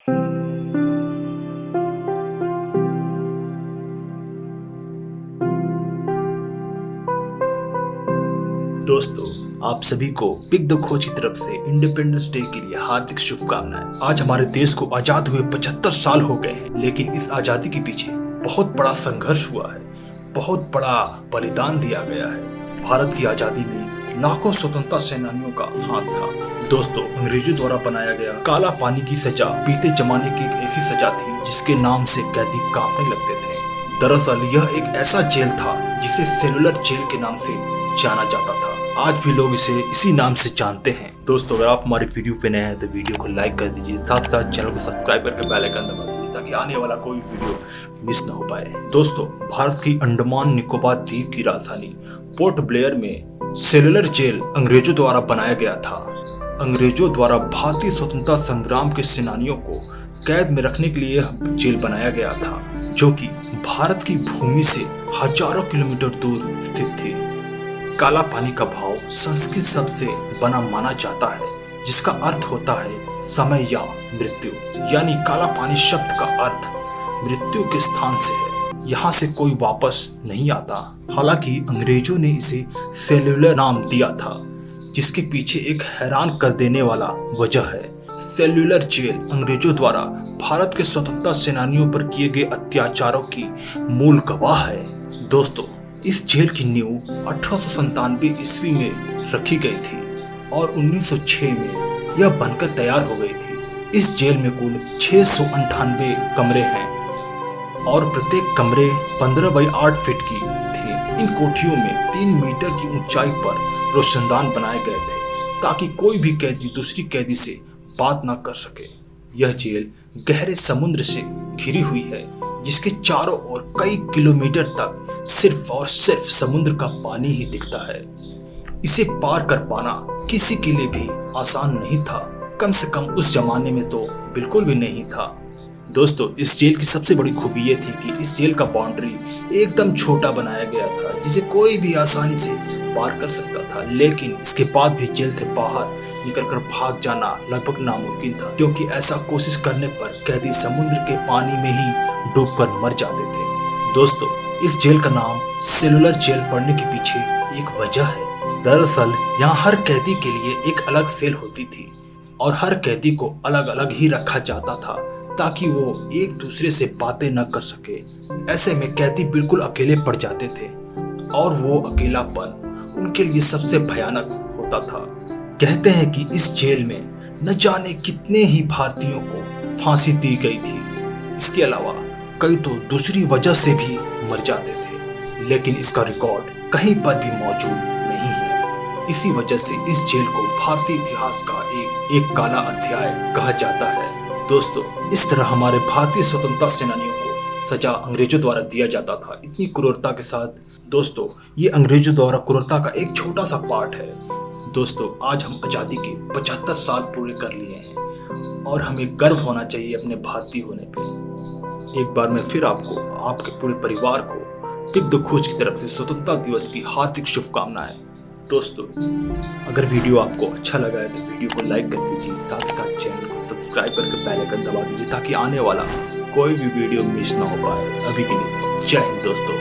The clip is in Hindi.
दोस्तों, आप सभी को बिग द खोज की तरफ से इंडिपेंडेंस डे के लिए हार्दिक शुभकामनाएं। आज हमारे देश को आजाद हुए 75 साल हो गए हैं, लेकिन इस आजादी के पीछे बहुत बड़ा संघर्ष हुआ है, बहुत बड़ा बलिदान दिया गया है। भारत की आजादी में लाखों स्वतंत्रता सेनानियों का हाथ था। दोस्तों, अंग्रेजों द्वारा बनाया गया काला पानी की सजा बीते जमाने की एक ऐसी सजा थी जिसके नाम से कैदी कांपने लगते थे। दरअसल यह एक ऐसा जेल था जिसे सेलुलर जेल के नाम से जाना जाता था। आज भी लोग इसे इसी नाम से जानते हैं। दोस्तों, अगर आप हमारी वीडियो पे नए हैं तो वीडियो को लाइक कर दीजिए, साथ साथ चैनल को सब्सक्राइब करके बेल आइकन दबा दीजिए ताकि आने वाला कोई वीडियो मिस ना हो पाए। दोस्तों, भारत की अंडमान निकोबार द्वीप की राजधानी पोर्ट ब्लेयर में सेलुलर जेल अंग्रेजों द्वारा बनाया गया था। अंग्रेजों द्वारा भारतीय स्वतंत्रता संग्राम के सेनानियों को कैद में रखने के लिए यह जेल बनाया गया था, जो कि भारत की भूमि से हजारों किलोमीटर दूर स्थित थी। काला पानी का भाव संस्कृत शब्द से बना माना जाता है, जिसका अर्थ होता है समय या मृत्यु। यानी काला पानी शब्द का अर्थ मृत्यु के स्थान से है, यहाँ से कोई वापस नहीं आता। हालांकि अंग्रेजों ने इसे सेल्युलर नाम दिया था, जिसके पीछे एक हैरान कर देने वाला वजह है। सेल्युलर जेल अंग्रेजों द्वारा भारत के स्वतंत्रता सेनानियों पर किए गए अत्याचारों की मूल गवाह है। दोस्तों, इस जेल की नींव 1897 ईस्वी में रखी गई थी और 1906 में यह बनकर तैयार हो गई थी। इस जेल में कुल 698 कमरे हैं और प्रत्येक कमरे 15 बाई 8 फीट की थी। इन कोठरियों में 3 मीटर की ऊंचाई पर रोशनदान बनाए गए थे ताकि कोई भी कैदी दूसरी कैदी से बात न कर सके। यह जेल गहरे समुद्र से घिरी हुई है, जिसके चारों ओर कई किलोमीटर तक सिर्फ और सिर्फ समुद्र का पानी ही दिखता है। इसे पार कर पाना किसी के लिए भी आसान नहीं था, कम से कम उस जमाने में तो बिल्कुल भी नहीं था। दोस्तों, इस जेल की सबसे बड़ी खूबी ये थी कि इस जेल का बाउंड्री एकदम छोटा बनाया गया था, जिसे कोई भी आसानी से पार कर सकता था। लेकिन इसके बाद भी जेल से बाहर निकलकर भाग जाना लगभग नामुमकिन था, क्योंकि ऐसा कोशिश करने पर कैदी समुद्र के पानी में ही डूबकर मर जाते थे। दोस्तों, इस जेल का नाम सेलुलर जेल पड़ने के पीछे एक वजह है। दरअसल यहाँ हर कैदी के लिए एक अलग सेल होती थी और हर कैदी को अलग अलग ही रखा जाता था ताकि वो एक दूसरे से बातें न कर सके। ऐसे में कैदी बिल्कुल अकेले पड़ जाते थे और वो अकेलापन उनके लिए सबसे भयानक होता था। कहते हैं कि इस जेल में न जाने कितने ही भारतीयों को फांसी दी गई थी। इसके अलावा कई तो दूसरी वजह से भी मर जाते थे, लेकिन इसका रिकॉर्ड कहीं पर भी मौजूद नहीं है। इसी वजह से इस जेल को भारतीय इतिहास का एक काला अध्याय कहा जाता है। दोस्तों, इस तरह हमारे भारतीय स्वतंत्रता सेनानियों को सजा अंग्रेजों द्वारा दिया जाता था, इतनी क्रूरता के साथ। दोस्तों, ये अंग्रेजों द्वारा क्रूरता का एक छोटा सा पार्ट है। दोस्तों, आज हम आजादी के 75 साल पूरे कर लिए हैं और हमें गर्व होना चाहिए अपने भारतीय होने पे। एक बार मैं फिर आपको, आपके पूरे परिवार को बिग द खोज की तरफ से स्वतंत्रता दिवस की हार्दिक शुभकामनाएं। दोस्तों, अगर वीडियो आपको अच्छा लगा है तो वीडियो को लाइक कर दीजिए, साथ ही साथ चैनल को सब्सक्राइब करके बेल आइकन दबा दीजिए ताकि आने वाला कोई भी वीडियो मिस ना हो पाए। अभी के लिए जय हिंद दोस्तों।